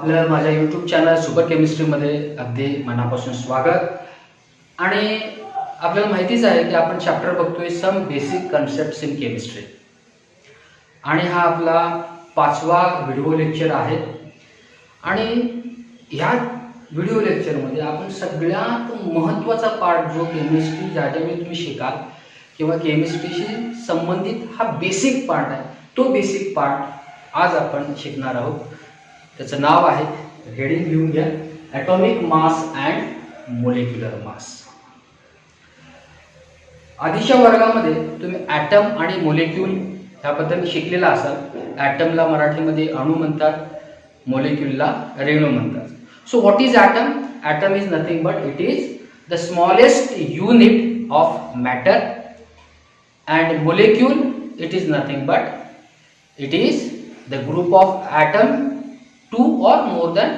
आपलं माझ्या YouTube channel super केमिस्ट्रीमध्ये अगदी मनापासून स्वागत. आणि आपल्याला माहितीच आहे की आपण चॅप्टर बघतोय some basic concepts in chemistry, आणि हा आपला 5वा व्हिडिओ लेक्चर आहे. आणि ह्या व्हिडिओ लेक्चरमध्ये आपण सगळ्यात महत्त्वाचा पार्ट जो केमिस्ट्री ज्याच्यामध्ये तुम्ही शिकाल किंवा केमिस्ट्रीशी संबंधित हा बेसिक पार्ट आहे, तो बेसिक पार्ट आज आपण शिकणार आहोत. त्याचं नाव आहे, हेडिंग लिहून घ्या, ॲटॉमिक मास अँड मोलेक्युलर मास. आधीच्या वर्गामध्ये तुम्ही ॲटम आणि मोलेक्यूल ह्याबद्दल शिकलेला असाल. ॲटमला मराठीमध्ये अणू म्हणतात, मोलेक्यूलला रेणू म्हणतात. So what is atom? Atom is nothing but it is the smallest unit of matter, and molecule it is nothing but it is the group of atom, 2 or more than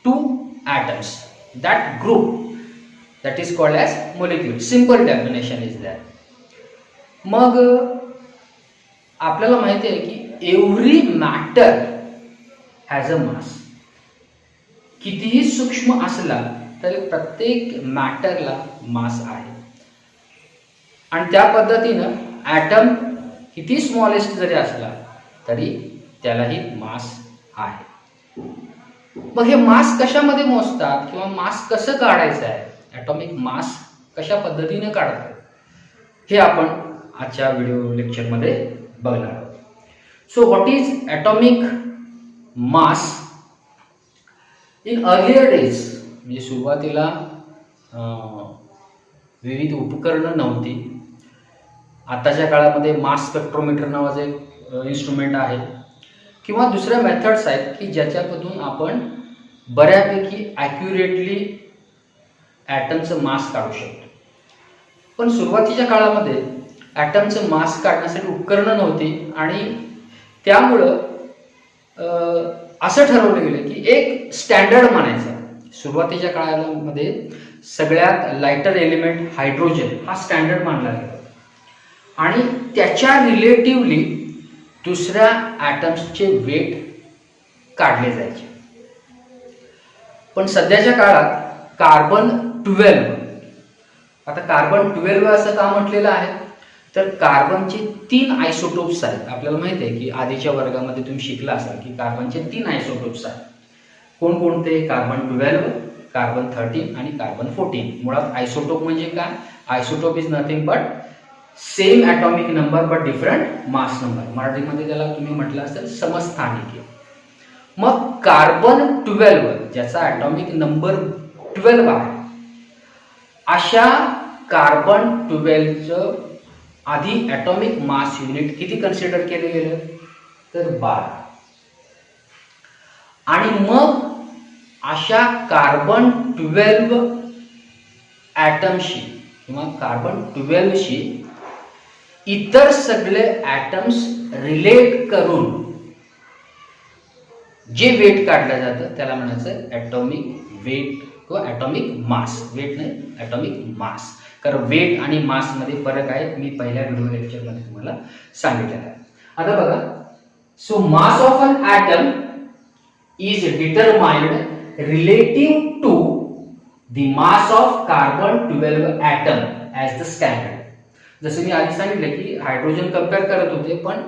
2 atoms. That group that is called as molecule. Simple definition is there. मग आपल्याला माहिती आहे की every matter has a मास. कितीही सूक्ष्म असला तरी प्रत्येक मॅटरला मास आहे, आणि त्या पद्धतीनं ॲटम किती स्मॉलेस्ट जरी असला तरी त्यालाही मास आहे. मग हे मास कशामध्ये मोजतात किंवा मास कसं काढायचं आहे, ॲटॉमिक मास कशा पद्धतीने काढतात, हे आपण आजच्या व्हिडिओ लेक्चरमध्ये बघणार आहोत. So what is atomic mass? In earlier days, म्हणजे सुरुवातीला विविध उपकरणं नव्हती. आताच्या काळामध्ये मास स्पेक्ट्रोमीटर नावाचं एक इन्स्ट्रुमेंट आहे, किंवा दुसऱ्या मेथड्स आहेत की ज्याच्यामधून आपण बऱ्यापैकी ॲक्युरेटली ॲटमचं मास काढू शकतो. पण सुरुवातीच्या काळामध्ये ॲटमचं मास काढण्यासाठी उपकरणं नव्हती, आणि त्यामुळं असं ठरवलं गेलं की एक स्टँडर्ड मानायचा. सुरुवातीच्या काळामध्ये सगळ्यात लायटर एलिमेंट हायड्रोजन हा स्टँडर्ड मानला गेला, आणि त्याच्या रिलेटिव्हली दुसऱ्या ॲटम्सचे वेट काढले जायचे. पण सध्याच्या काळात कार्बन 12, आता कार्बन 12 असं का म्हटलेलं आहे, तर कार्बनचे 3 आयसोटोप्स आहेत. आपल्याला माहिती आहे की आधीच्या वर्गामध्ये तुम्ही शिकला असाल की कार्बनचे 3 आयसोटोप्स आहेत. कोणकोणते? कार्बन 12, कार्बन 13 आणि कार्बन 14. मुळात आयसोटोप म्हणजे काय? Isotope is nothing but same atomic number but different mass number. मराठीमध्ये त्याला तुम्ही म्हटलं असेल समस्थानिक. मग कार्बन 12 ज्याचा ॲटॉमिक नंबर 12 आहे, अशा कार्बन 12चं आधी ॲटॉमिक मास युनिट किती कन्सिडर केलं गेलं, तर 12. आणि मग अशा कार्बन 12 ॲटमशी किंवा कार्बन 12शी इतर सगळे ॲटम्स रिलेट करून जे वेट काढलं जातं त्याला म्हणायचं ॲटॉमिक वेट किंवा ॲटॉमिक मास. वेट नाही, ॲटॉमिक मास. कारण वेट आणि मासमध्ये फरक आहे, मी पहिल्या व्हिडिओ लेक्चरमध्ये तुम्हाला सांगितलेलं आहे. आता बघा, so mass of an atom is determined relative to the mass of carbon 12 atom as the standard. जसं मी आधी सांगितलं की हायड्रोजन कम्पेअर करत होते, पण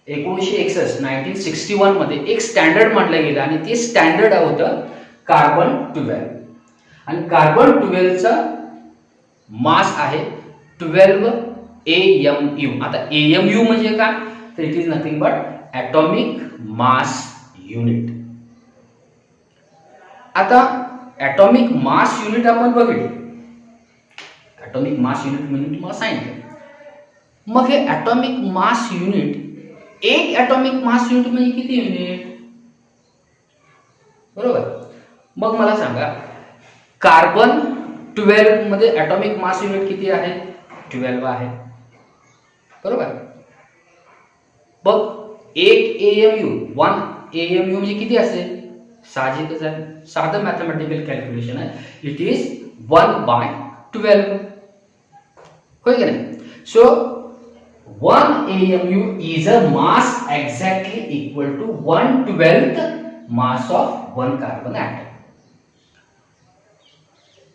1961 मध्ये एक स्टँडर्ड मानलं गेलं, आणि ते स्टँडर्ड होतं कार्बन 12. आणि कार्बन 12चा मास आहे 12 AMU. आता AMU म्हणजे काय, तर it is nothing but atomic mass unit. आता ॲटॉमिक मास युनिट आपण बघितलं, ॲटॉमिक मास युनिट म्हणजे तुम्हाला सांगितलं. मग हे ॲटॉमिक मास युनिट, एक ॲटॉमिक मास युनिट म्हणजे किती युनिट, बरोबर? मग मला सांगा, कार्बन 12 मध्ये ॲटॉमिक मास युनिट किती आहे, 12 आहे, बरोबर? बघ, 1 AMU, 1 AMU म्हणजे किती असेल, साहजिकच आहे, साधं मॅथमॅटिकल कॅल्क्युलेशन आहे. इट इज 1/12, होय की नाही? So 1 AMU is a mass exactly equal to 1/12 mass of of one carbon atom.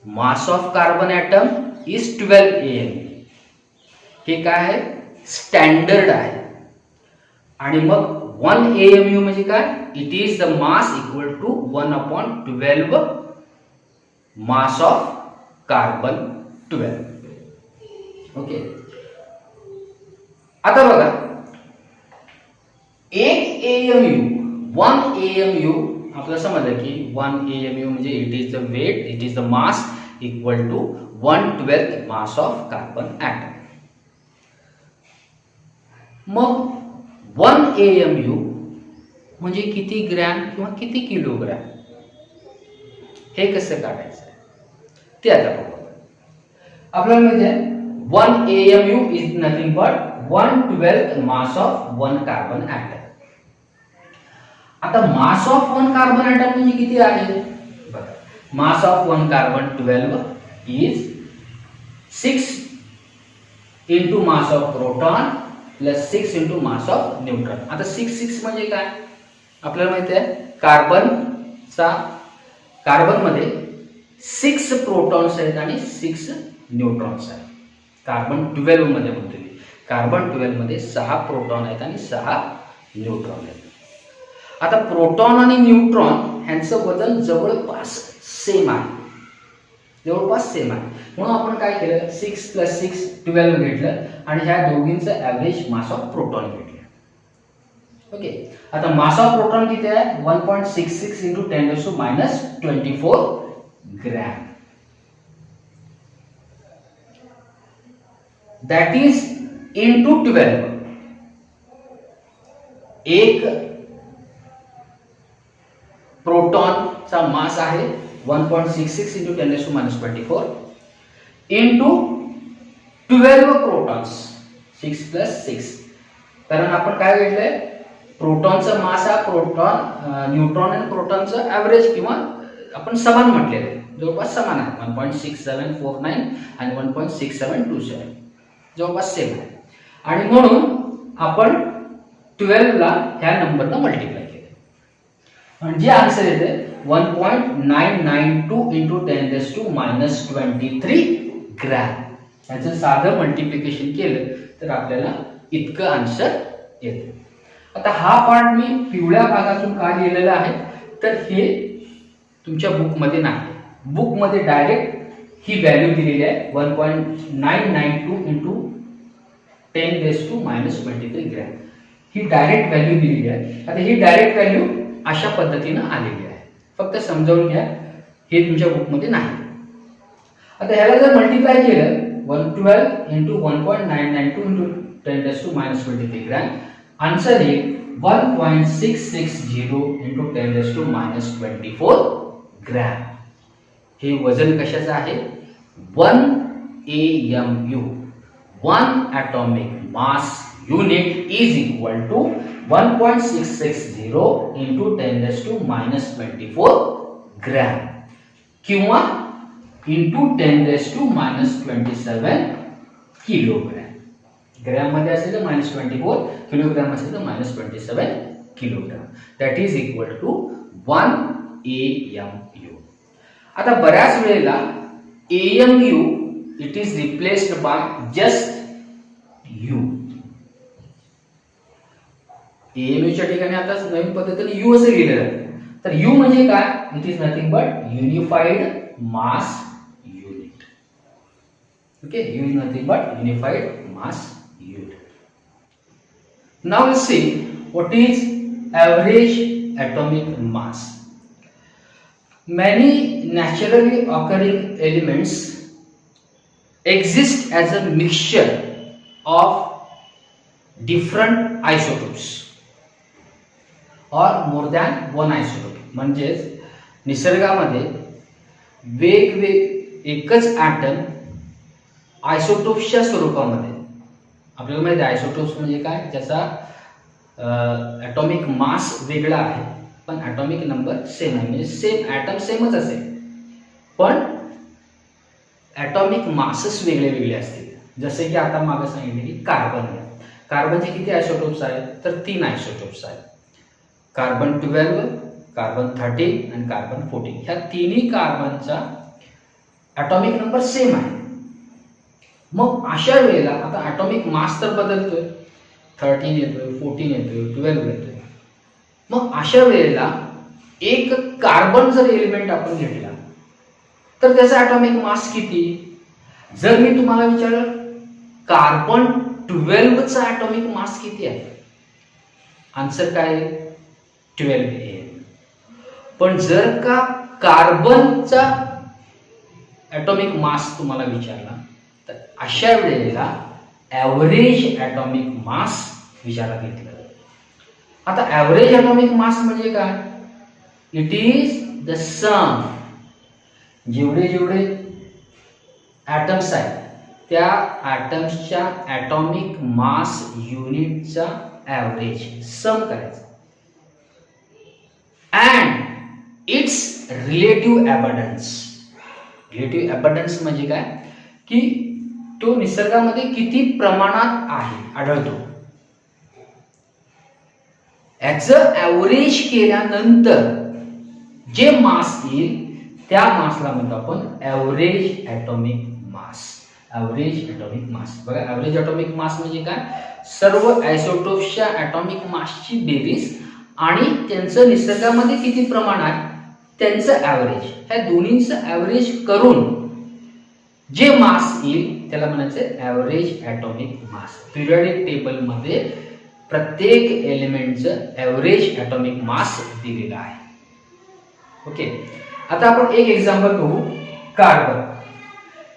Mass of carbon atom is 12 AMU. हे काय आहे, स्टँडर्ड आहे. आणि मग 1 AMU म्हणजे काय, it is the mass equal to 1/12 mass of carbon 12. Okay. आता बघा, 1 AMU 1 AMU आपल्याला समजलं की 1 AMU म्हणजे it is the weight, it is the mass equal to 1/12 mass of carbon atom. मग 1 AMU म्हणजे किती ग्रॅम किंवा किती किलोग्रॅम, हे कसं काढायचं ते आता बघू. आपल्याला माहिती आहे 1 AMU is nothing but 1/12 mass of one carbon atom. आता mass of one carbon atom म्हणजे किती आहे बघा. Mass of one carbon 12 is 6 into mass of proton plus 6 into mass of neutron. आता 6 म्हणजे काय, आपल्याला माहिती आहे कार्बनमध्ये 6 प्रोटॉन्स आहेत आणि 6 न्यूट्रॉन्स आहेत. कार्बन 12 मध्ये म्हणतो मी, कार्बन 12 मध्ये 6 प्रोटॉन आहेत आणि 6 न्यूट्रॉन आहेत. आता प्रोटॉन आणि न्यूट्रॉन ह्यांचं वजन जवळपास सेम आहे, म्हणून आपण काय केलं, 6 + 6 12 घेतलं आणि ह्या दोघींचं ॲव्हरेज मास ऑफ प्रोटॉन घेतलं. ओके. आता मास ऑफ प्रोटॉन किती आहे, 1.66 into 10⁻⁻24 gram. That is into 12. एक प्रोटॉनचा मास आहे 1.66 इंटू 10⁻⁻24 इंटू 12 प्रोटॉन्स, 6 + 6. कारण आपण काय घेतलंय, प्रोटॉनचा मास हा न्यूट्रॉन आणि प्रोटॉनचं ॲव्हरेज किंवा आपण समान म्हटलेलं आहे, जवळपास समान आहे. 1.6749 आणि 1.6727 जवळपास सेम आहे. आणि म्हणून आपण 12 ला ह्या नंबरनं मल्टिप्लाय केलं आणि जे आन्सर येते 1.992 इंटू 10⁻⁻23 ग्रॅम. याचं साधं मल्टिप्लिकेशन केलं तर आपल्याला इतकं आन्सर येतं. आता हा पार्ट मी पिवळ्या भागातून का लिहिलेला आहे, तर हे तुमच्या बुकमध्ये नाही. बुकमध्ये डायरेक्ट ही व्हॅल्यू दिलेली आहे 1.992 इंटू 10⁻⁻23 ग्रॅम. ही डायरेक्ट व्हॅल्यू दिलेली आहे. आता ही डायरेक्ट व्हॅल्यू अशा पद्धतीनं आलेली आहे, फक्त समजावून घ्या, हे तुमच्या बुकमध्ये नाही. आता ह्याला जर मल्टिप्लाय केलं 112 इंटू 1.992 इंटू 10⁻⁻23 ग्रॅम, आन्सर येईल 1.660 इंटू 10⁻⁻24 ग्रॅम. हे वजन कशाचं आहे, 1 AMU 1 atomic mass unit is equal to 1.660 into 10⁻⁻24 gram किंवा इंटू 10⁻⁻27 किलोग्रॅम. ग्रॅम मध्ये असेल तर -24, किलोग्रॅम असेल तर -27 kilogram. That is equal to 1 AMU. आता बऱ्याच वेळेला AMU it is replaced by just U. AMU च्या ठिकाणी आता नवीन पद्धतीने U असे लिहिलेलं आहे. तर U म्हणजे काय, it is nothing but unified mass unit. Okay, U is nothing but unified mass unit. Now let's see what is average atomic mass. Many naturally occurring elements exist as a mixture of different isotopes or more than one isotope. म्हणजेच निसर्गामध्ये एकच item आयसोटोप्सच्या स्वरूपामध्ये, आपल्याला माहिती आहे isotopes म्हणजे काय, ज्याचा ॲटॉमिक मास वेगळा आहे पण ॲटॉमिक नंबर सेम आहे, म्हणजे सेम ॲटम सेमच असेल पण ॲटॉमिक मासच वेगळे वेगळे असतील. जसे की आता मागे सांगितले की कार्बनचे किती आयसोटोप्स आहेत, तर 3 आयसोटोप्स आहेत. कार्बन 12, कार्बन 13 आणि कार्बन 14 ह्या तिन्ही कार्बनचा ॲटॉमिक नंबर सेम आहे. मग अशा वेळेला आता ॲटॉमिक मास तर बदलतोय, 13 येतोय, 14 येतोय, 12 येतोय. मग अशा वेळेला एक कार्बन जर एलिमेंट आपण घेतला तर त्याचा ॲटॉमिक मास किती? जर मी तुम्हाला विचारलं कार्बन 12 चा ॲटॉमिक मास किती आहे, आन्सर काय आहे? 12 आहे. पण जर का कार्बनचा ॲटॉमिक मास तुम्हाला विचारला तर अशा वेळेला ॲव्हरेज ॲटॉमिक मास विचारात घेतला. आता ॲव्हरेज ॲटॉमिक मास म्हणजे काय? इट इज द सम, जेवढे जेवढे ॲटम्स आहेत त्या ॲटम्सच्या ॲटॉमिक मास युनिटचा ॲव्हरेज सम करायचा अँड इट्स रिलेटिव्ह ॲबंडन्स. रिलेटिव्ह ॲबंडन्स म्हणजे काय की तो निसर्गामध्ये किती प्रमाणात आहे आढळतो, याचं ॲव्हरेज केल्यानंतर जे मास येईल त्या मासला म्हणतो आपण average atomic mass. Average atomic mass बघा, ॲव्हरेज ॲटॉमिक मास म्हणजे काय? सर्व आयसोटोप्सच्या ॲटॉमिक मासची बेरीज आणि त्यांचं निसर्गामध्ये किती प्रमाण आहे त्यांचं ॲव्हरेज, ह्या दोन्हींचं ॲव्हरेज करून जे मास येईल त्याला म्हणायचं ॲव्हरेज ॲटॉमिक मास. पिरियडिक टेबलमध्ये प्रत्येक एलिमेंटचं ॲव्हरेज ॲटॉमिक मास दिलेलं आहे. ओके, आता आपण एक एक्झाम्पल बघू. कार्बन.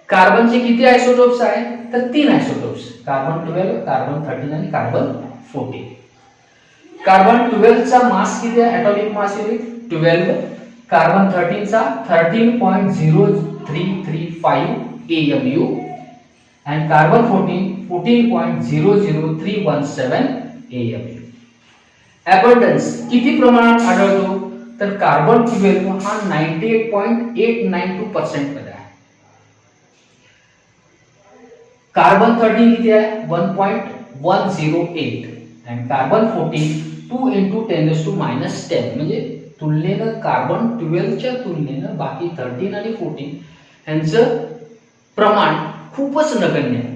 कार्बनचे किती आयसोटोप्स आहेत? तर 3 आयसोटोप्स, कार्बन 12, कार्बन 13 आणि कार्बन 14. कार्बन 12 चा मास किती आहे? Atomic mass unit 12. कार्बन 13 चा 13.0335 AMU and carbon 14.00317 AMU. Abundance किती प्रमाणात आढळतो? तर कार्बन 12 हा 98.892% मध्ये आहे. कार्बन 13 किती आहे? 1.108 and कार्बन 14 2 × 10⁻⁻10 म्हणजे तुलनेनं कार्बन 12 च्या तुलनेनं बाकी 13 आणि 14 यांचं प्रमाण खूपच नगण्य आहे.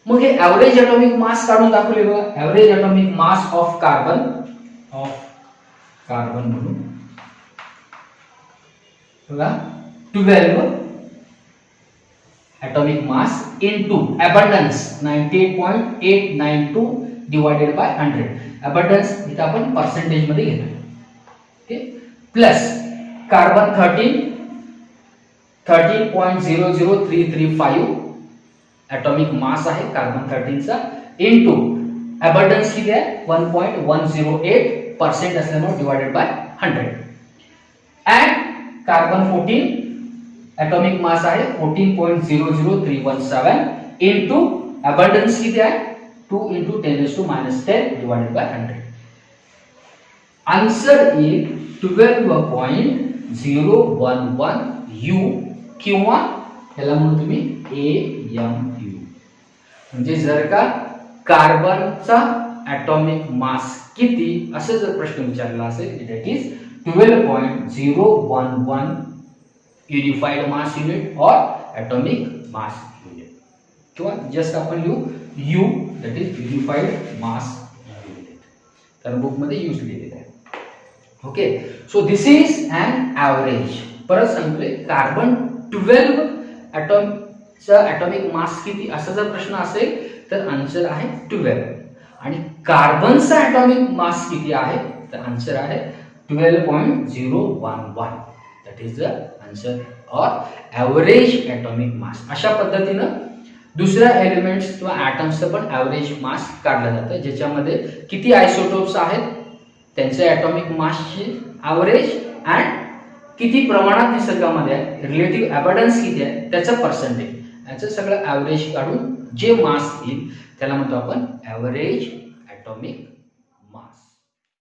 मग हे ॲव्हरेज ॲटॉमिक मास काढून दाखवले बघा. Average atomic mass of carbon म्हणून बघा 12 atomic mass into abundance 98.892 divided by 100. Abundance इथे आपण पर्सेंटेज मध्ये घेतो. Okay, plus carbon 13.00335 atomic mass आहे कार्बन 13 चा इनटू अबंडन्स किती आहे? 1.108% असल्यामुळे divided by 100 and carbon 14 atomic mass आहे 14.00317 इनटू अबंडन्स किती आहे? 2 × 10⁻10 divided by 100. Answer is 12.011 U किंवा याला म्हणून तुम्ही AMU. म्हणजे जर का कार्बनचा ॲटॉमिक मास किती असं जर प्रश्न विचारला असेल that is 12.011 unified mass unit और ॲटॉमिक मास युनिट किंवा जस्ट आपण लिहू U that is unified mass unit. तर बुक मध्ये यूज लिहिलेलं आहे. Okay, so this is an average. परत सांगतोय कार्बन 12 ॲटॉमचा ॲटॉमिक मास किती असा जर प्रश्न असेल तर आन्सर आहे 12 आणि कार्बनचा ॲटॉमिक मास किती आहे तर आन्सर आहे 12.011. दॅट इज द आन्सर और ॲव्हरेज ॲटॉमिक मास. अशा पद्धतीनं दुसऱ्या एलिमेंट्स किंवा ॲटम्सचं पण ॲव्हरेज मास काढलं जातं ज्याच्यामध्ये किती आयसोटोप्स आहेत त्यांचे ॲटॉमिक मासचे ॲव्हरेज अँड किती प्रमाणात निसर्गामध्ये आहे, रिलेटिव्ह अबंडन्स किती आहे त्याचं पर्सेंटेज, याचं सगळं ॲव्हरेज काढून जे मास येईल त्याला म्हणतो आपण ॲव्हरेज ॲटॉमिक